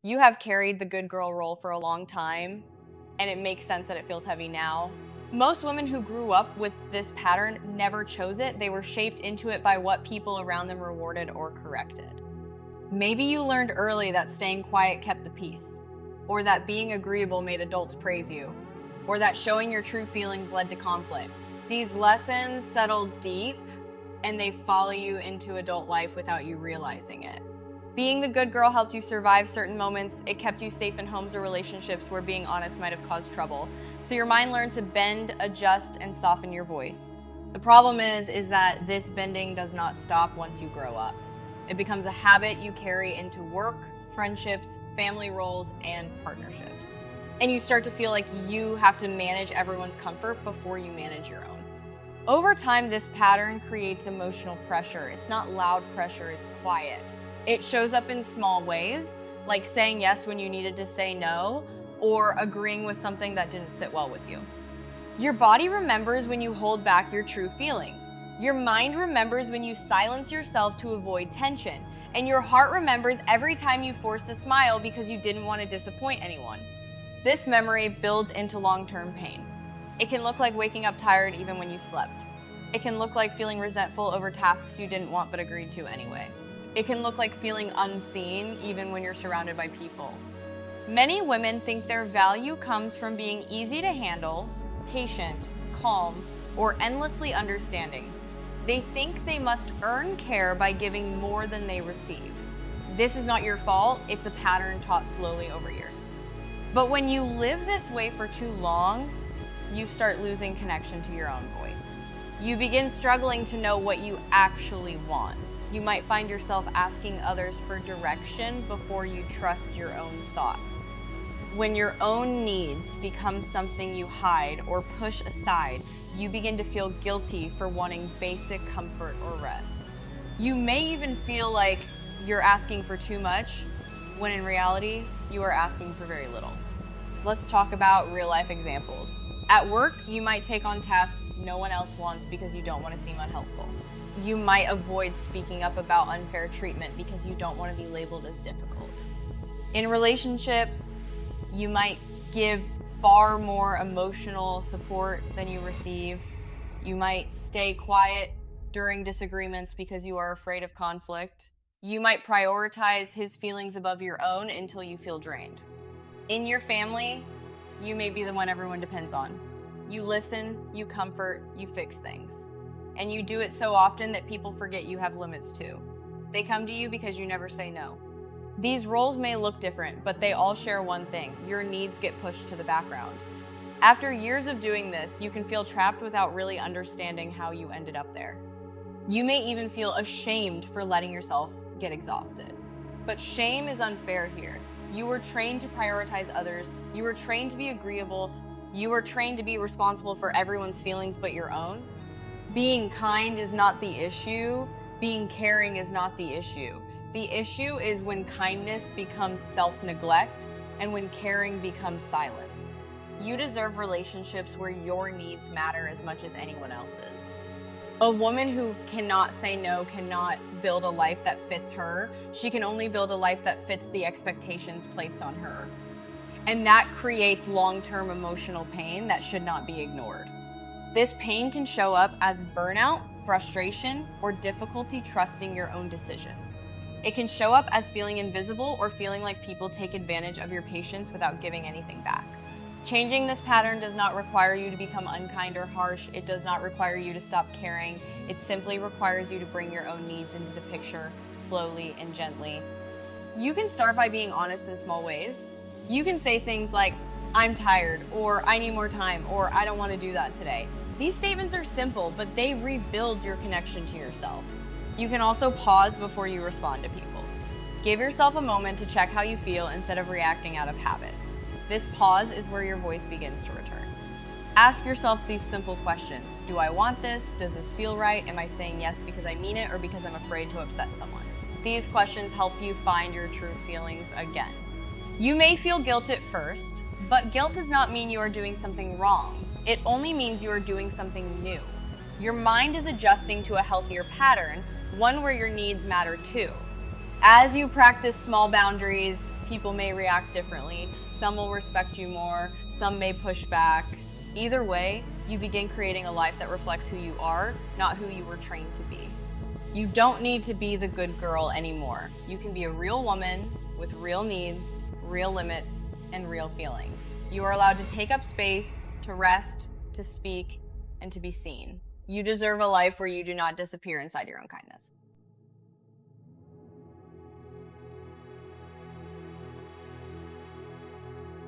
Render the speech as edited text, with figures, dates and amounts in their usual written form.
You have carried the good girl role for a long time, and it makes sense that it feels heavy now. Most women who grew up with this pattern never chose it. They were shaped into it by what people around them rewarded or corrected. Maybe you learned early that staying quiet kept the peace, or that being agreeable made adults praise you, or that showing your true feelings led to conflict. These lessons settle deep, and they follow you into adult life without you realizing it. Being the good girl helped you survive certain moments. It kept you safe in homes or relationships where being honest might have caused trouble. So your mind learned to bend, adjust, and soften your voice. The problem is that this bending does not stop once you grow up. It becomes a habit you carry into work, friendships, family roles, and partnerships. And you start to feel like you have to manage everyone's comfort before you manage your own. Over time, this pattern creates emotional pressure. It's not loud pressure, it's quiet. It shows up in small ways, like saying yes when you needed to say no, or agreeing with something that didn't sit well with you. Your body remembers when you hold back your true feelings. Your mind remembers when you silence yourself to avoid tension. And your heart remembers every time you forced a smile because you didn't want to disappoint anyone. This memory builds into long-term pain. It can look like waking up tired even when you slept. It can look like feeling resentful over tasks you didn't want but agreed to anyway. It can look like feeling unseen even when you're surrounded by people. Many women think their value comes from being easy to handle, patient, calm, or endlessly understanding. They think they must earn care by giving more than they receive. This is not your fault, it's a pattern taught slowly over years. But when you live this way for too long, you start losing connection to your own voice. You begin struggling to know what you actually want. You might find yourself asking others for direction before you trust your own thoughts. When your own needs become something you hide or push aside, you begin to feel guilty for wanting basic comfort or rest. You may even feel like you're asking for too much, when in reality, you are asking for very little. Let's talk about real-life examples. At work, you might take on tasks no one else wants because you don't want to seem unhelpful. You might avoid speaking up about unfair treatment because you don't want to be labeled as difficult. In relationships, you might give far more emotional support than you receive. You might stay quiet during disagreements because you are afraid of conflict. You might prioritize his feelings above your own until you feel drained. In your family, you may be the one everyone depends on. You listen, you comfort, you fix things. And you do it so often that people forget you have limits too. They come to you because you never say no. These roles may look different, but they all share one thing: your needs get pushed to the background. After years of doing this, you can feel trapped without really understanding how you ended up there. You may even feel ashamed for letting yourself get exhausted. But shame is unfair here. You were trained to prioritize others. You were trained to be agreeable. You were trained to be responsible for everyone's feelings but your own. Being kind is not the issue. Being caring is not the issue. The issue is when kindness becomes self-neglect and when caring becomes silence. You deserve relationships where your needs matter as much as anyone else's. A woman who cannot say no cannot build a life that fits her. She can only build a life that fits the expectations placed on her. And that creates long-term emotional pain that should not be ignored. This pain can show up as burnout, frustration, or difficulty trusting your own decisions. It can show up as feeling invisible or feeling like people take advantage of your patience without giving anything back. Changing this pattern does not require you to become unkind or harsh. It does not require you to stop caring. It simply requires you to bring your own needs into the picture slowly and gently. You can start by being honest in small ways. You can say things like, "I'm tired," or "I need more time," or "I don't want to do that today." These statements are simple, but they rebuild your connection to yourself. You can also pause before you respond to people. Give yourself a moment to check how you feel instead of reacting out of habit. This pause is where your voice begins to return. Ask yourself these simple questions. Do I want this? Does this feel right? Am I saying yes because I mean it or because I'm afraid to upset someone? These questions help you find your true feelings again. You may feel guilt at first, but guilt does not mean you are doing something wrong. It only means you are doing something new. Your mind is adjusting to a healthier pattern, one where your needs matter too. As you practice small boundaries, People may react differently. Some will respect you more, some may push back. Either way, you begin creating a life that reflects who you are, not who you were trained to be. You don't need to be the good girl anymore. You can be a real woman with real needs, real limits, and real feelings. You are allowed to take up space, to rest, to speak, and to be seen. You deserve a life where you do not disappear inside your own kindness.